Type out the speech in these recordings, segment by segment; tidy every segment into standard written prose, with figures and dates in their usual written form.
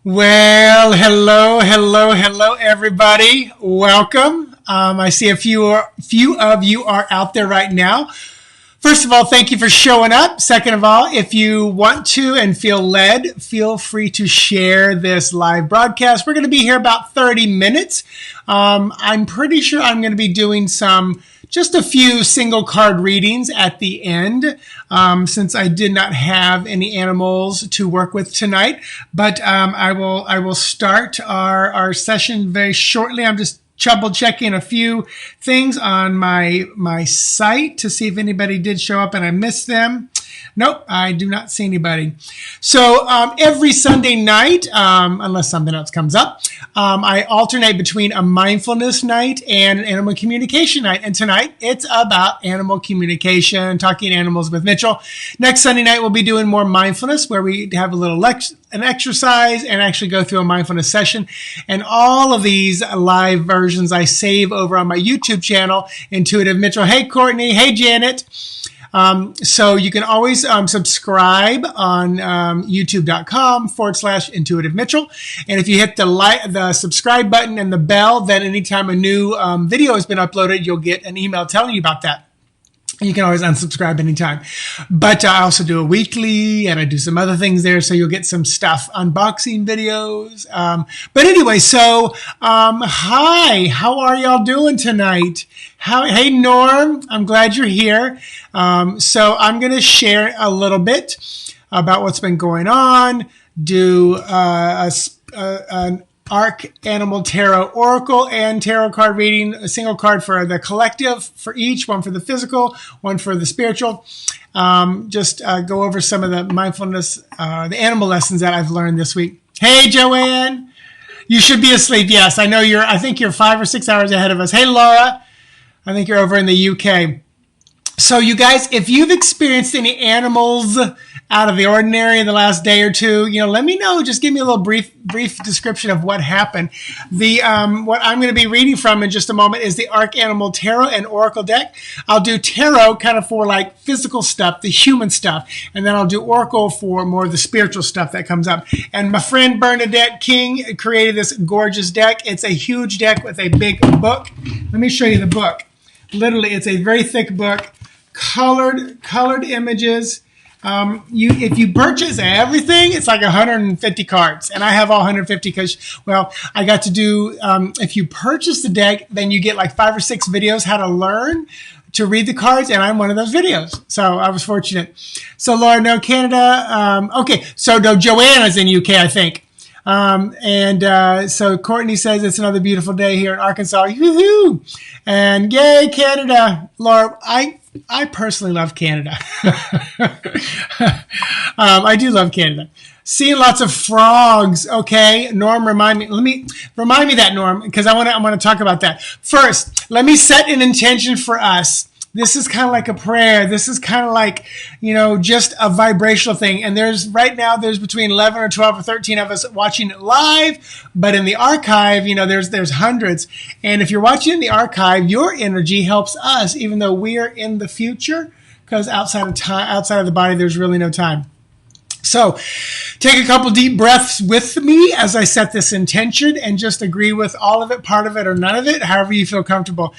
Well, hello, everybody. Welcome. I see a few of you are out there right now. First of all, thank you for showing up. Second of all, if you want to and feel led, feel free to share this live broadcast. We're going to be here about 30 minutes. I'm pretty sure I'm going to be doing just a few single card readings at the end, since I did not have any animals to work with tonight. But I will start our session very shortly. I'm just double checking a few things on my site to see if anybody did show up and I missed them. Nope, I do not see anybody. So every Sunday night, unless something else comes up, I alternate between a mindfulness night and an animal communication night. And tonight, it's about animal communication, talking animals with Mitchell. Next Sunday night, we'll be doing more mindfulness, where we have a little an exercise and actually go through a mindfulness session. And all of these live versions I save over on my YouTube channel, Intuitive Mitchell. Hey, Courtney. Hey, Janet. So you can always subscribe on youtube.com/Intuitive Mitchell. And if you hit the subscribe button and the bell, then anytime a new video has been uploaded, you'll get an email telling you about that. You can always unsubscribe anytime. But I also do a weekly, and I do some other things there, so you'll get some stuff, unboxing videos. But anyway, so hi, how are y'all doing tonight? Hey, Norm, I'm glad you're here. So I'm going to share a little bit about what's been going on, do an Arc Animal Tarot Oracle and Tarot card reading, a single card for the collective for each, one for the physical, one for the spiritual. Just go over some of the mindfulness, the animal lessons that I've learned this week. Hey, Joanne, you should be asleep. Yes, I know I think you're 5 or 6 hours ahead of us. Hey, Laura, I think you're over in the UK. So you guys, if you've experienced any animals out of the ordinary in the last day or two, let me know. Just give me a little brief description of what happened. What I'm going to be reading from in just a moment is the Arc Animal Tarot and Oracle deck. I'll do Tarot kind of for like physical stuff, the human stuff, and then I'll do Oracle for more of the spiritual stuff that comes up. And my friend Bernadette King created this gorgeous deck. It's a huge deck with a big book. Let me show you the book. Literally, it's a very thick book, colored images. If you purchase everything, it's like 150 cards, and I have all 150 because, I got to do. If you purchase the deck, then you get like 5 or 6 videos how to learn to read the cards, and I'm one of those videos. So I was fortunate. So Laura, no, Canada. Okay, so no, Joanna's in UK, I think. So Courtney says it's another beautiful day here in Arkansas. Yoo-hoo! And yay, Canada. Laura, I personally love Canada. I do love Canada. Seeing lots of frogs. Okay, Norm, remind me that, Norm, because I want to talk about that. First, let me set an intention for us. This is kind of like a prayer. This is kind of like, just a vibrational thing. And there's between 11 or 12 or 13 of us watching it live. But in the archive, there's hundreds. And if you're watching in the archive, your energy helps us, even though we are in the future, because outside of the body, there's really no time. So take a couple deep breaths with me as I set this intention and just agree with all of it, part of it, or none of it, however you feel comfortable.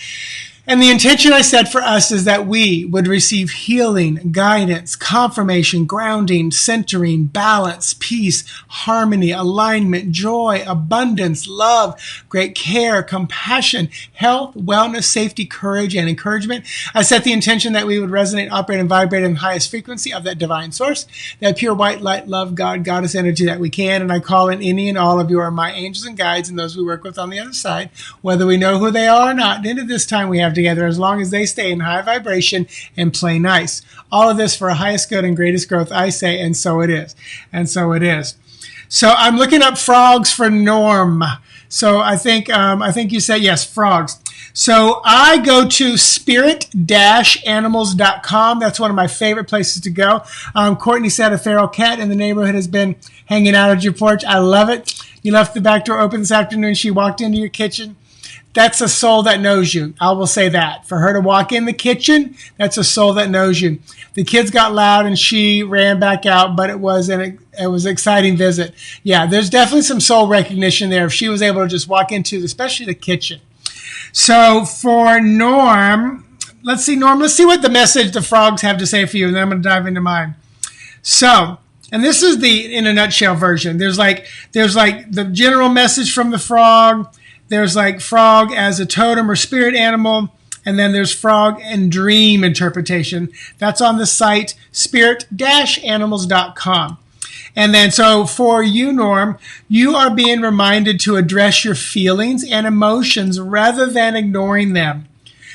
And the intention I set for us is that we would receive healing, guidance, confirmation, grounding, centering, balance, peace, harmony, alignment, joy, abundance, love, great care, compassion, health, wellness, safety, courage, and encouragement. I set the intention that we would resonate, operate, and vibrate in the highest frequency of that divine source, that pure white light, love, God, goddess energy that we can. And I call in any and all of you are my angels and guides and those we work with on the other side, whether we know who they are or not. At the end of this time we have together, as long as they stay in high vibration and play nice. All of this for our highest good and greatest growth, I say, and so it is. And so it is. So I'm looking up frogs for Norm. So I think you said yes, frogs. So I go to spirit-animals.com. That's one of my favorite places to go. Courtney said a feral cat in the neighborhood has been hanging out at your porch. I love it. You left the back door open this afternoon. She walked into your kitchen. that's a soul that knows you. I will say that. For her to walk in the kitchen, that's a soul that knows you. The kids got loud and she ran back out, but it was an exciting visit. Yeah, there's definitely some soul recognition there if she was able to just walk into, especially the kitchen. So for Norm, let's see what the message the frogs have to say for you, and then I'm going to dive into mine. So, and this is the in a nutshell version. There's like the general message from the frog. There's like frog as a totem or spirit animal. And then there's frog and dream interpretation. That's on the site spirit-animals.com. And then so for you, Norm, you are being reminded to address your feelings and emotions rather than ignoring them.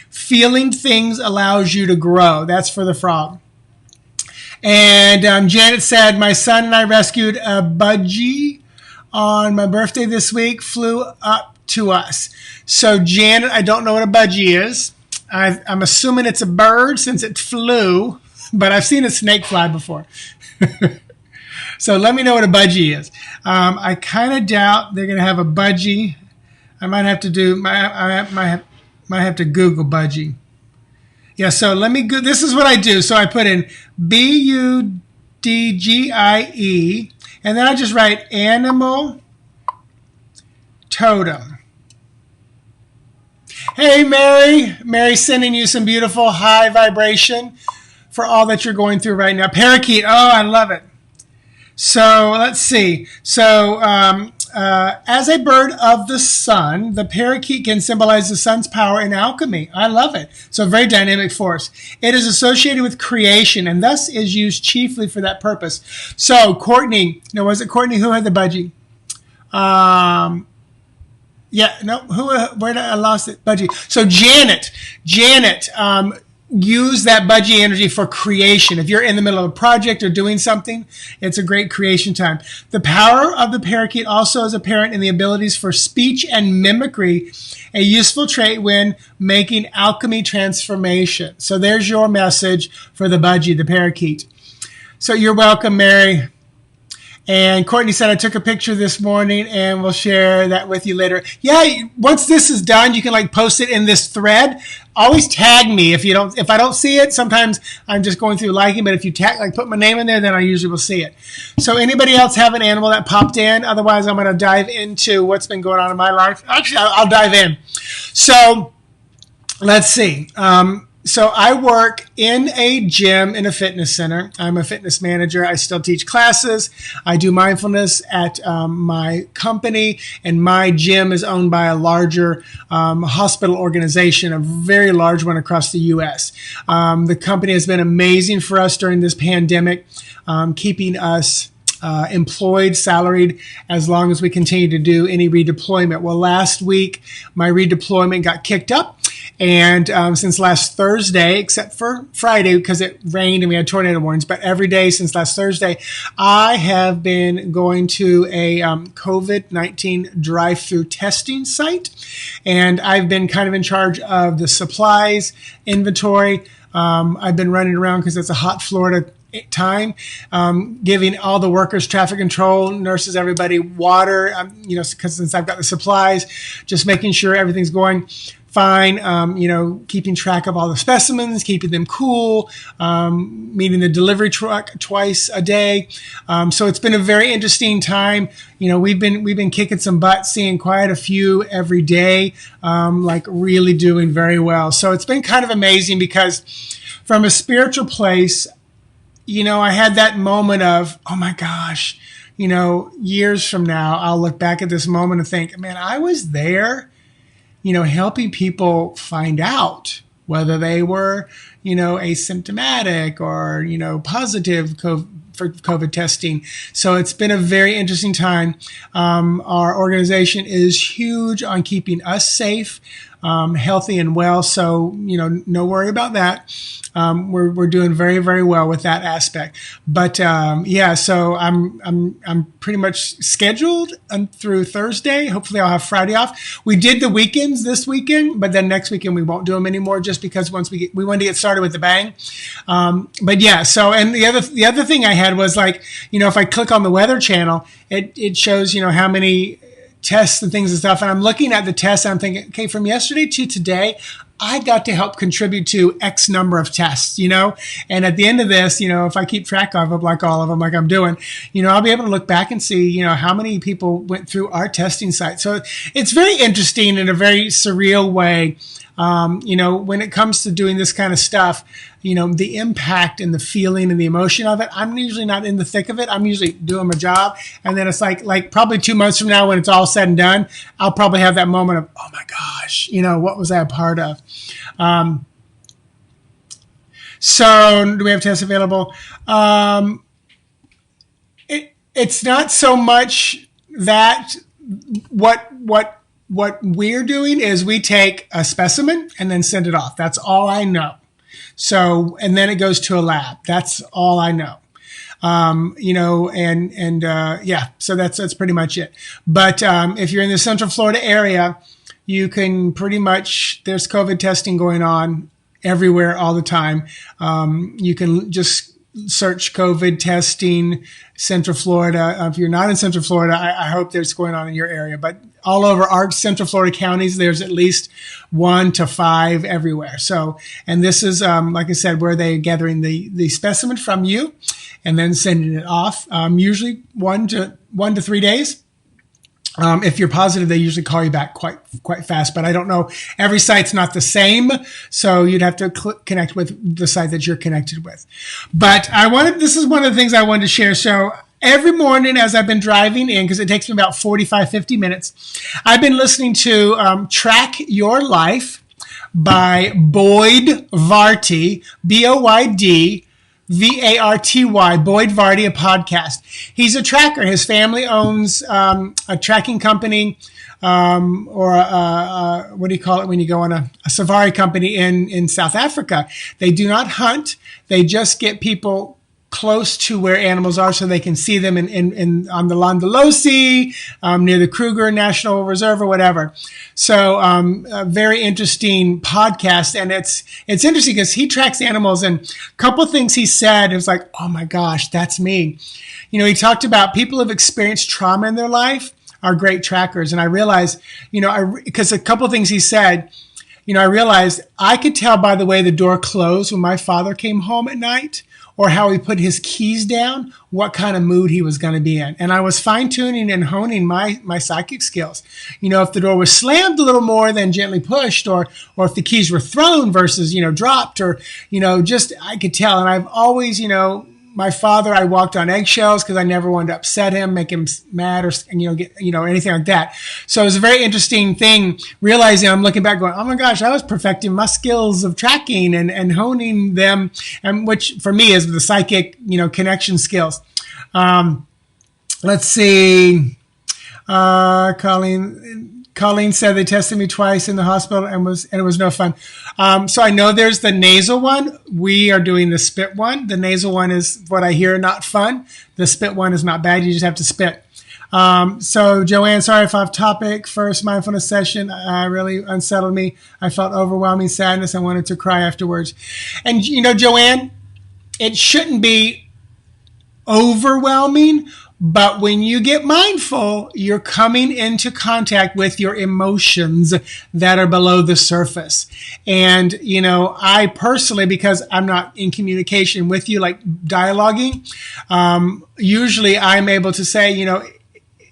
Feeling things allows you to grow. That's for the frog. And Janet said, my son and I rescued a budgie on my birthday this week, flew up to us. So Janet, I don't know what a budgie is. I'm assuming it's a bird since it flew, but I've seen a snake fly before. So let me know what a budgie is. I kind of doubt they're going to have a budgie. I might have to might have to Google budgie. Yeah, so let me go. This is what I do. So I put in Budgie, and then I just write animal totem. Hey, Mary. Mary's sending you some beautiful high vibration for all that you're going through right now. Parakeet. Oh, I love it. So let's see. So as a bird of the sun, the parakeet can symbolize the sun's power in alchemy. I love it. So a very dynamic force. It is associated with creation and thus is used chiefly for that purpose. So Courtney, no, was it Courtney who had the budgie? Yeah, no, where did I lost it? Budgie. So Janet, use that budgie energy for creation. If you're in the middle of a project or doing something, it's a great creation time. The power of the parakeet also is apparent in the abilities for speech and mimicry, a useful trait when making alchemy transformation. So there's your message for the budgie, the parakeet. So you're welcome, Mary. And Courtney said, I took a picture this morning and we'll share that with you later. Yeah, once this is done, you can like post it in this thread. Always tag me if I don't see it. Sometimes I'm just going through liking, but if you put my name in there, then I usually will see it. So anybody else have an animal that popped in? Otherwise, I'm going to dive into what's been going on in my life. Actually, I'll dive in. So let's see. So I work in a gym in a fitness center. I'm a fitness manager. I still teach classes. I do mindfulness at my company, and my gym is owned by a larger hospital organization, a very large one across the U.S. The company has been amazing for us during this pandemic, keeping us employed, salaried, as long as we continue to do any redeployment. Well, last week, my redeployment got kicked up. And since last Thursday, except for Friday because it rained and we had tornado warnings, but every day since last Thursday, I have been going to a COVID-19 drive-through testing site. And I've been kind of in charge of the supplies, inventory. I've been running around because it's a hot Florida time, giving all the workers traffic control, nurses, everybody water, because since I've got the supplies, just making sure everything's going fine, keeping track of all the specimens, keeping them cool, meeting the delivery truck twice a day. So it's been a very interesting time. We've been kicking some butt, seeing quite a few every day, really doing very well. So it's been kind of amazing because from a spiritual place, I had that moment of, oh my gosh, years from now, I'll look back at this moment and think, man, I was there, helping people find out whether they were, asymptomatic or, positive for COVID testing. So it's been a very interesting time. Our organization is huge on keeping us safe, healthy and well. So, no worry about that. We're doing very, very well with that aspect. But so I'm pretty much scheduled through Thursday. Hopefully I'll have Friday off. We did the weekends this weekend, but then next weekend we won't do them anymore just because once we wanted to get started with the bang. And the other thing I had was if I click on the weather channel, it shows, how many tests and things and stuff. And I'm looking at the tests and I'm thinking, okay, from yesterday to today, I got to help contribute to X number of tests, and at the end of this, if I keep track of them, like all of them, like I'm doing, I'll be able to look back and see, how many people went through our testing site. So it's very interesting in a very surreal way. When it comes to doing this kind of stuff, the impact and the feeling and the emotion of it, I'm usually not in the thick of it. I'm usually doing my job. And then it's like probably 2 months from now when it's all said and done, I'll probably have that moment of, oh my gosh, what was I a part of? So do we have tests available? It's not so much that what we're doing is we take a specimen and then send it off. That's all I know. So, and then it goes to a lab. That's all I know. So that's pretty much it. But, if you're in the Central Florida area, you can pretty much, there's COVID testing going on everywhere all the time. You can just search COVID testing Central Florida. If you're not in Central Florida, I hope there's going on in your area, but all over our Central Florida counties, there's at least 1 to 5 everywhere. So, and this is, like I said, where they're gathering the specimen from you and then sending it off, usually 1 to 3 days. If you're positive, they usually call you back quite fast, but I don't know. Every site's not the same, so you'd have to connect with the site that you're connected with. But this is one of the things I wanted to share. So every morning as I've been driving in, because it takes me about 45, 50 minutes, I've been listening to Track Your Life by Boyd Varty, Boyd Varty, Boyd Varty, a podcast. He's a tracker. His family owns a tracking company, or what do you call it when you go on a safari company in South Africa. They do not hunt. They just get people close to where animals are so they can see them in on the Landalosi, near the Kruger National Reserve or whatever. So, a very interesting podcast. And it's interesting because he tracks animals, and a couple of things he said, it was like, oh my gosh, that's me. He talked about people who have experienced trauma in their life are great trackers. And I realized, because a couple of things he said, I realized I could tell by the way the door closed when my father came home at night, or how he put his keys down, what kind of mood he was going to be in. And I was fine-tuning and honing my psychic skills. If the door was slammed a little more than gently pushed, or if the keys were thrown versus, dropped, or, just I could tell. And I've always, my father, I walked on eggshells because I never wanted to upset him, make him mad, or get anything like that. So it was a very interesting thing, realizing I'm looking back, going, oh my gosh, I was perfecting my skills of tracking and honing them, and which for me is the psychic, connection skills. Let's see. Colleen said they tested me twice in the hospital and it was no fun. So I know there's the nasal one. We are doing the spit one. The nasal one is what I hear, not fun. The spit one is not bad. You just have to spit. So Joanne, sorry if off topic. First mindfulness session really unsettled me. I felt overwhelming sadness. I wanted to cry afterwards. And Joanne, it shouldn't be overwhelming. But when you get mindful, you're coming into contact with your emotions that are below the surface. And, I personally, because I'm not in communication with you, like dialoguing, usually I'm able to say,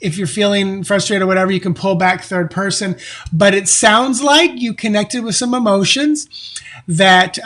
if you're feeling frustrated or whatever, you can pull back third person. But it sounds like you connected with some emotions that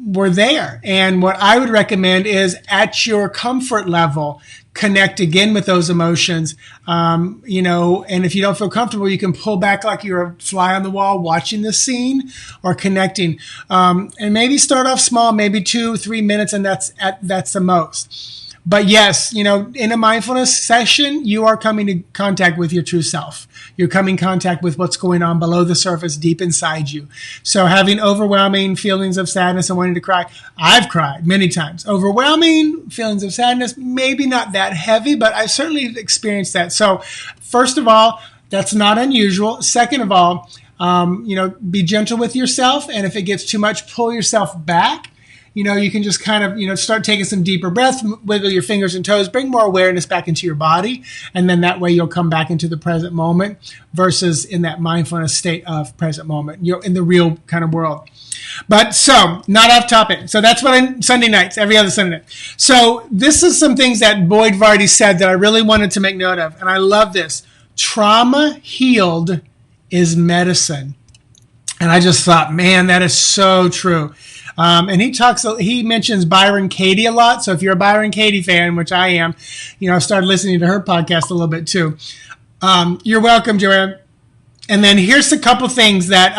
were there. And what I would recommend is at your comfort level, connect again with those emotions, and if you don't feel comfortable, you can pull back like you're a fly on the wall watching the scene or connecting, and maybe start off small, maybe 2-3 minutes, and that's the most. But yes, in a mindfulness session, you are coming to contact with your true self. You're coming in contact with what's going on below the surface, deep inside you. So having overwhelming feelings of sadness and wanting to cry, I've cried many times. Overwhelming feelings of sadness, maybe not that heavy, but I've certainly experienced that. So first of all, that's not unusual. Second of all, be gentle with yourself. And if it gets too much, pull yourself back. you can just kind of, start taking some deeper breaths, wiggle your fingers and toes, bring more awareness back into your body. And then that way you'll come back into the present moment versus in that mindfulness state of present moment, in the real kind of world. But so, not off topic. So that's what Sunday nights, every other Sunday night. So this is some things that Boyd Vardy said that I really wanted to make note of. And I love this. Trauma healed is medicine. And I just thought, man, that is so true. And he mentions Byron Katie a lot. So if you're a Byron Katie fan, which I am, I've started listening to her podcast a little bit too. You're welcome, Joanne. And then here's a couple things that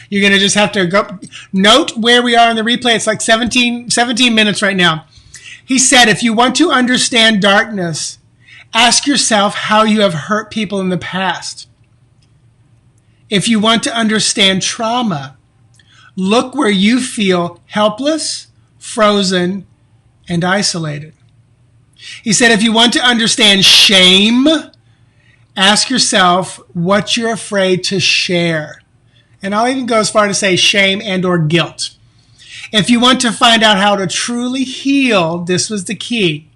you're going to just have to go note where we are in the replay. It's like 17 minutes right now. He said, if you want to understand darkness, ask yourself how you have hurt people in the past. If you want to understand trauma, look where you feel helpless, frozen, and isolated. He said, if you want to understand shame, ask yourself what you're afraid to share. And I'll even go as far to say shame and or guilt. If you want to find out how to truly heal, this was the key.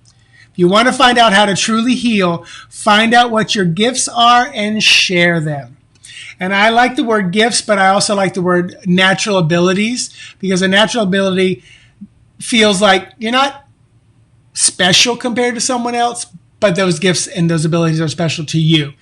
If you want to find out how to truly heal, find out what your gifts are and share them. And I like the word gifts, but I also like the word natural abilities, because a natural ability feels like you're not special compared to someone else, but those gifts and those abilities are special to you.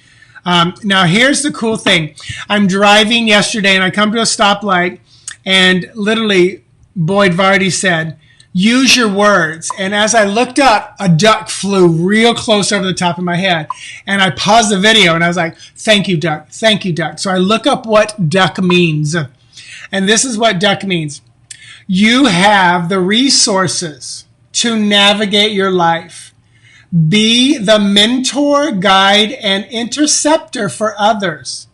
Now, here's the cool thing. I'm driving yesterday, and I come to a stoplight, and literally Boyd Vardy said, use your words. And as I looked up, a duck flew real close over the top of my head. And I paused the video, and I was like, thank you, duck. Thank you, duck. So I look up what duck means. And this is what duck means. You have the resources to navigate your life. Be the mentor, guide, and interpreter for others,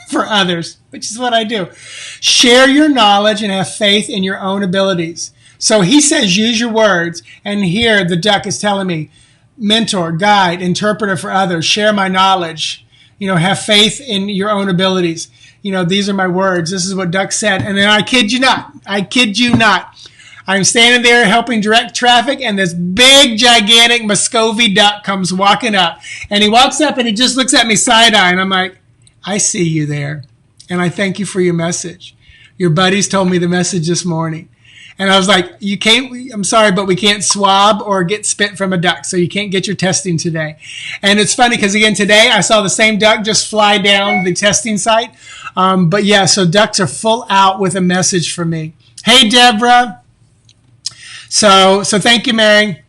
for others, which is what I do. Share your knowledge and have faith in your own abilities. So he says, use your words. And here the duck is telling me, mentor, guide, interpreter for others, share my knowledge, have faith in your own abilities. These are my words. This is what duck said. And then I kid you not. I'm standing there helping direct traffic, and this big, gigantic Muscovy duck comes walking up. And he walks up and he just looks at me side-eye, and I'm like, I see you there, and I thank you for your message. Your buddies told me the message this morning. And I was like, I'm sorry, but we can't swab or get spit from a duck, so you can't get your testing today. And it's funny because, again, today I saw the same duck just fly down the testing site. But yeah, so ducks are full out with a message for me. Hey, Deborah. So thank you, Mary.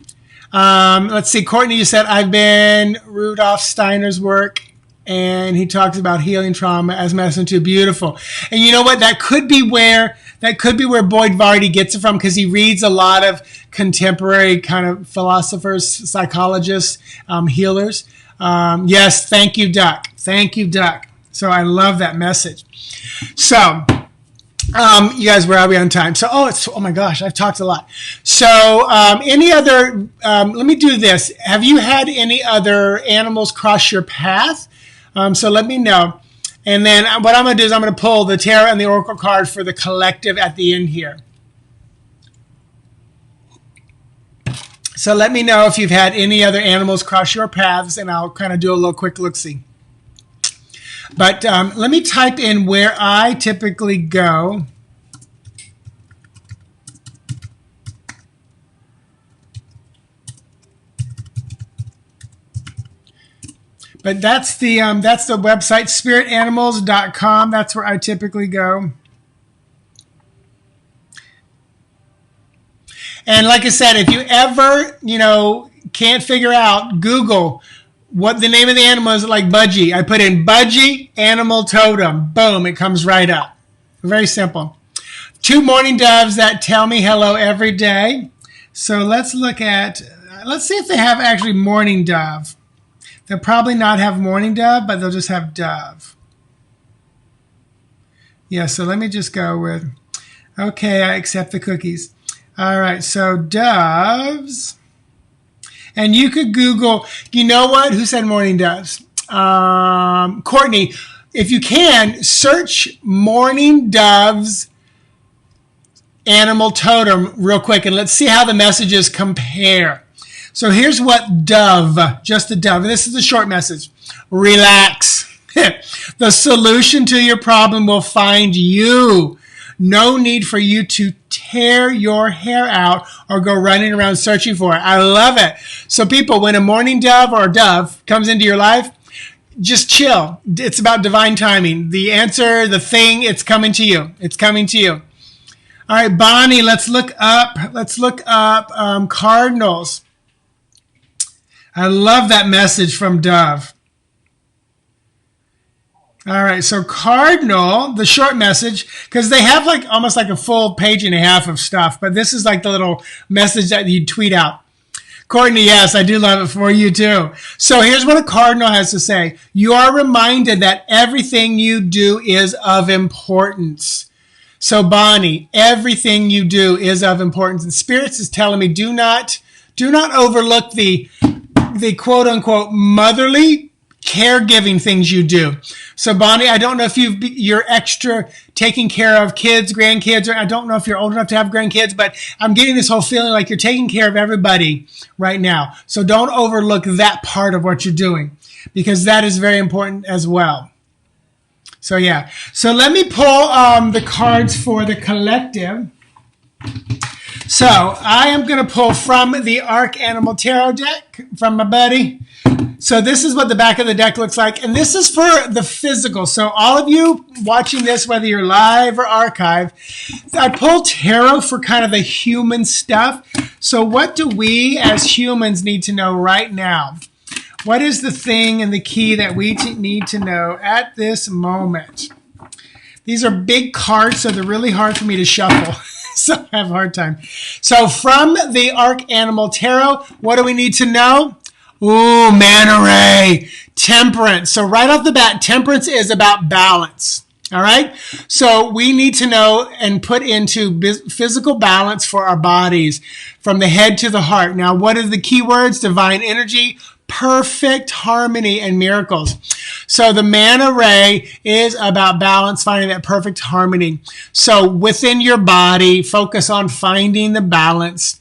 Let's see, Courtney, you said, I've been Rudolf Steiner's work, and he talks about healing trauma as medicine too. Beautiful. And you know what? That could be where Boyd Vardy gets it from, because he reads a lot of contemporary kind of philosophers, psychologists, healers. Yes, thank you, Duck. Thank you, Duck. So I love that message. So, you guys, where are we on time? So, oh my gosh, I've talked a lot. So, any other, let me do this. Have you had any other animals cross your path? So let me know. And then what I'm going to do is I'm going to pull the tarot and the oracle card for the collective at the end here. So let me know if you've had any other animals cross your paths, and I'll kind of do a little quick look-see. But let me type in where I typically go. But that's the website, spiritanimals.com. That's where I typically go. And like I said, if you ever, can't figure out, Google what the name of the animal is, like Budgie. I put in Budgie Animal Totem. Boom, it comes right up. Very simple. 2 mourning doves that tell me hello every day. So let's see if they have actually mourning dove. They'll probably not have mourning dove, but they'll just have dove. Yeah, so let me just go with, okay, I accept the cookies. All right, so doves. And you could Google, you know what? Who said mourning doves? Courtney, if you can, search mourning doves animal totem real quick, and let's see how the messages compare. So here's what dove, just a dove, and this is a short message. Relax. The solution to your problem will find you. No need for you to tear your hair out or go running around searching for it. I love it. So people, when a morning dove or a dove comes into your life, just chill. It's about divine timing. The answer, the thing, it's coming to you. It's coming to you. All right, Bonnie, let's look up cardinals. I love that message from Dove. All right, so Cardinal, the short message, because they have like almost like a full page and a half of stuff, but this is like the little message that you tweet out. Courtney, yes, I do love it for you too. So here's what a Cardinal has to say. You are reminded that everything you do is of importance. So Bonnie, everything you do is of importance. And Spirits is telling me, do not overlook the quote unquote motherly caregiving things you do. So Bonnie, I don't know if you're extra taking care of kids, grandkids, or I don't know if you're old enough to have grandkids, but I'm getting this whole feeling like you're taking care of everybody right now. So don't overlook that part of what you're doing, because that is very important as well. So yeah. So let me pull the cards for the collective. So I am going to pull from the Arcanimal Tarot deck from my buddy. So this is what the back of the deck looks like. And this is for the physical. So all of you watching this, whether you're live or archive, I pulled tarot for kind of the human stuff. So what do we as humans need to know right now? What is the thing and the key that we need to know at this moment? These are big cards, so they're really hard for me to shuffle. So I have a hard time. So from the Arcanimal Tarot, what do we need to know? Ooh, Manta Ray, Temperance. So right off the bat, Temperance is about balance. All right. So we need to know and put into physical balance for our bodies from the head to the heart. Now, what are the key words? Divine energy, perfect harmony, and miracles. So the Manta Ray is about balance, finding that perfect harmony. So within your body, focus on finding the balance.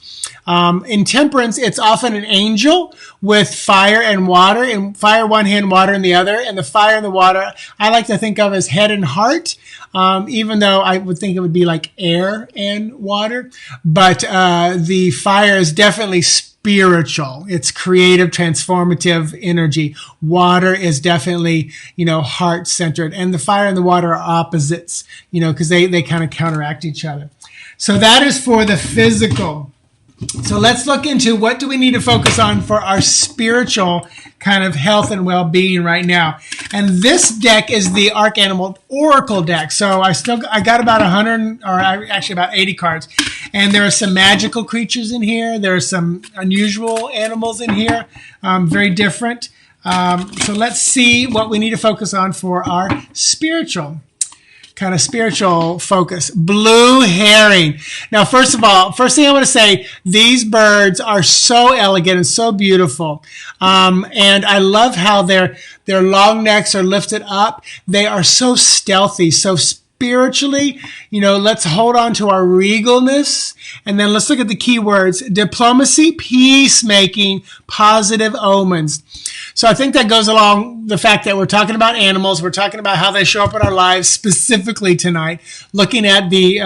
In Temperance, it's often an angel with fire and water, and fire one hand, water in the other. And the fire and the water, I like to think of as head and heart, even though I would think it would be like air and water. But the fire is definitely spiritual. It's creative, transformative energy. Water is definitely, heart-centered. And the fire and the water are opposites, because they kind of counteract each other. So that is for the physical. So let's look into what do we need to focus on for our spiritual kind of health and well-being right now. And this deck is the Arcanimal Oracle deck. So I got about 100, or actually about 80 cards. And there are some magical creatures in here. There are some unusual animals in here, very different. So let's see what we need to focus on for our spiritual focus. Blue herring. Now, first thing I want to say, these birds are so elegant and so beautiful. And I love how their long necks are lifted up. They are so stealthy, so spiritually, let's hold on to our regalness. And then let's look at the key words: diplomacy, peacemaking, positive omens. So I think that goes along the fact that we're talking about animals. We're talking about how they show up in our lives specifically tonight, looking at the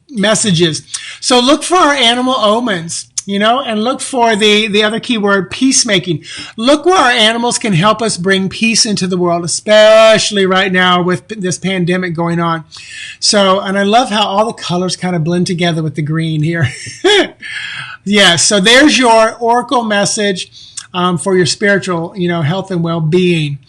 messages. So look for our animal omens, and look for the other key word, peacemaking. Look where our animals can help us bring peace into the world, especially right now with this pandemic going on. So, and I love how all the colors kind of blend together with the green here. Yeah, so there's your oracle message for your spiritual, health and well-being.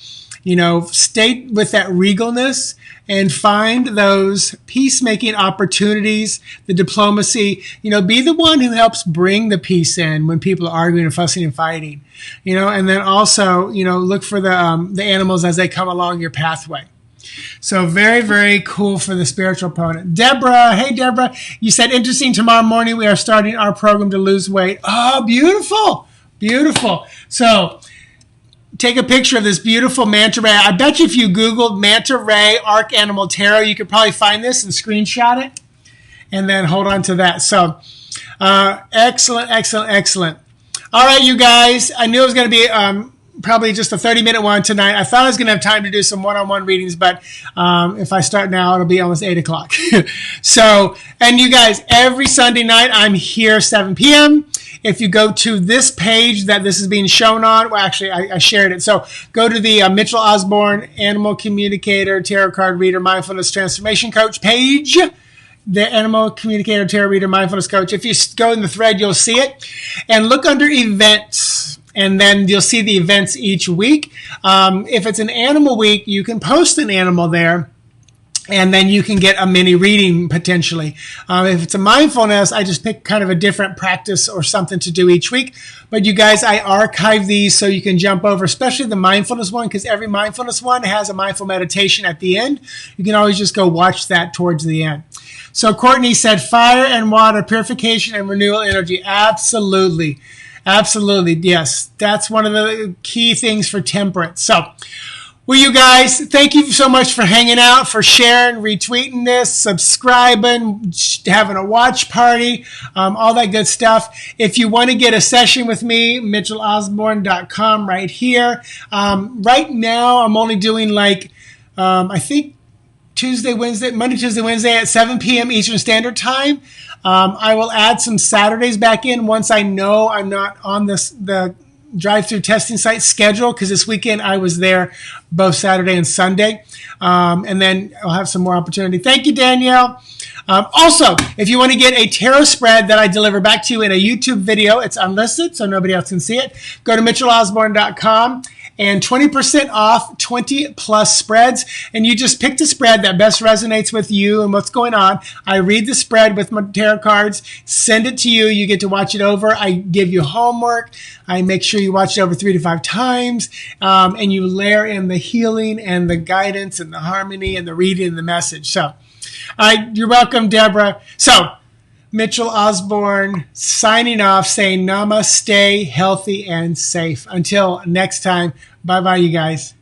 Stay with that regalness and find those peacemaking opportunities, the diplomacy, be the one who helps bring the peace in when people are arguing and fussing and fighting, and then also, look for the animals as they come along your pathway. So very, very cool for the spiritual opponent. Deborah, hey Deborah, you said interesting, tomorrow morning we are starting our program to lose weight. Oh, beautiful. Beautiful. So take a picture of this beautiful manta ray. I bet you if you Googled Manta Ray Arcanimal Tarot, you could probably find this and screenshot it. and then hold on to that. So excellent, excellent, excellent. All right, you guys, I knew it was going to be probably just a 30-minute one tonight. I thought I was going to have time to do some one-on-one readings, but if I start now, it'll be almost 8 o'clock. So, and you guys, every Sunday night, I'm here 7 p.m. If you go to this page that this is being shown on, well, actually, I shared it. So go to the Mitchell Osborn Animal Communicator Tarot Card Reader Mindfulness Transformation Coach page. The Animal Communicator Tarot Reader Mindfulness Coach. If you go in the thread, you'll see it. And look under events, and then you'll see the events each week. If it's an animal week, you can post an animal there, and then you can get a mini reading potentially. If it's a mindfulness, I just pick kind of a different practice or something to do each week. But you guys, I archive these so you can jump over, especially the mindfulness one, because every mindfulness one has a mindful meditation at the end. You can always just go watch that towards the end. So Courtney said, fire and water, purification and renewal energy. Absolutely. Absolutely. Yes. That's one of the key things for temperance. So, well, you guys, thank you so much for hanging out, for sharing, retweeting this, subscribing, having a watch party, all that good stuff. If you want to get a session with me, mitchellosborn.com right here. Right now, I'm only doing I think Monday, Tuesday, Wednesday at 7 p.m. Eastern Standard Time. I will add some Saturdays back in once I know I'm not on the drive-through testing site schedule, because this weekend I was there both Saturday and Sunday. And then I'll have some more opportunity. Thank you, Danielle. Also, if you want to get a tarot spread that I deliver back to you in a YouTube video, it's unlisted, so nobody else can see it. Go to mitchellosborn.com. And 20% off 20 plus spreads. And you just pick the spread that best resonates with you and what's going on. I read the spread with my tarot cards, send it to you. You get to watch it over. I give you homework. I make sure you watch it over 3 to 5 times. And you layer in the healing and the guidance and the harmony and the reading and the message. So, you're welcome, Deborah. So, Mitchell Osborn signing off, saying namaste, healthy and safe. Until next time, bye-bye, you guys.